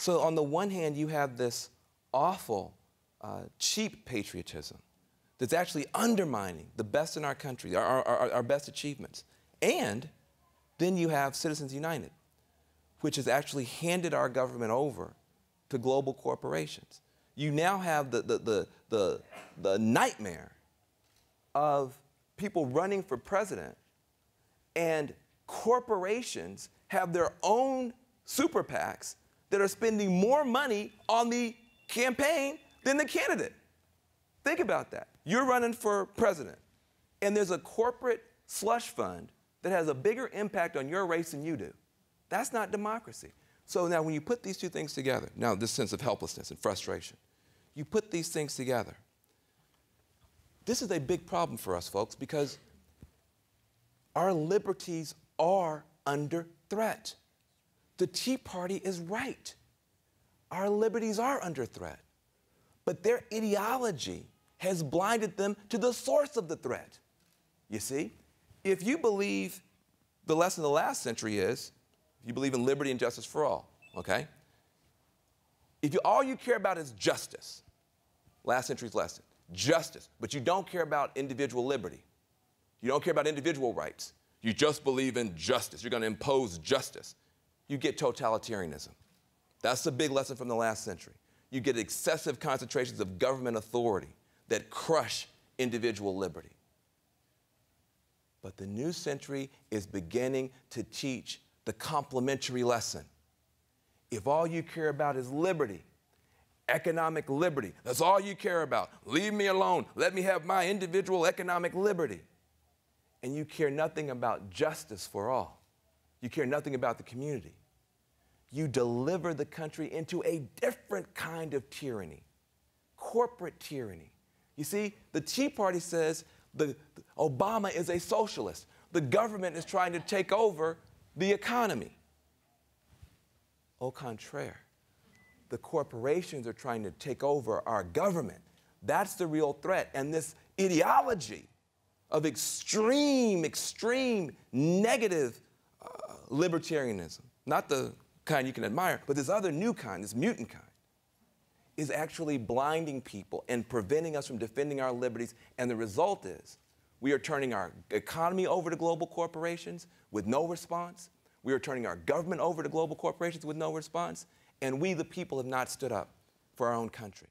So on the one hand, you have this awful, cheap patriotism that's actually undermining the best in our country, our best achievements. And then you have Citizens United, which has actually handed our government over to global corporations. You now have the nightmare of people running for president, and corporations have their own super PACs that are spending more money on the campaign than the candidate. Think about that. You're running for president, and there's a corporate slush fund that has a bigger impact on your race than you do. That's not democracy. So now when you put these two things together, now this sense of helplessness and frustration, you put these things together. This is a big problem for us, folks, because our liberties are under threat. The Tea Party is right. Our liberties are under threat. But their ideology has blinded them to the source of the threat. You see, if you believe the lesson of the last century is, you believe in liberty and justice for all, okay? If all you care about is justice, last century's lesson, justice, but you don't care about individual liberty. You don't care about individual rights. You just believe in justice. You're going to impose justice. You get totalitarianism. That's the big lesson from the last century. You get excessive concentrations of government authority that crush individual liberty. But the new century is beginning to teach the complementary lesson. If all you care about is liberty, economic liberty, that's all you care about. Leave me alone. Let me have my individual economic liberty. And you care nothing about justice for all. You care nothing about the community. You deliver the country into a different kind of tyranny, corporate tyranny. You see, the Tea Party says Obama is a socialist. The government is trying to take over the economy. Au contraire, the corporations are trying to take over our government. That's the real threat. And this ideology of extreme negative libertarianism, not the kind you can admire, but this other new kind, this mutant kind, is actually blinding people and preventing us from defending our liberties. And the result is we are turning our economy over to global corporations with no response. We are turning our government over to global corporations with no response. And we, the people, have not stood up for our own country.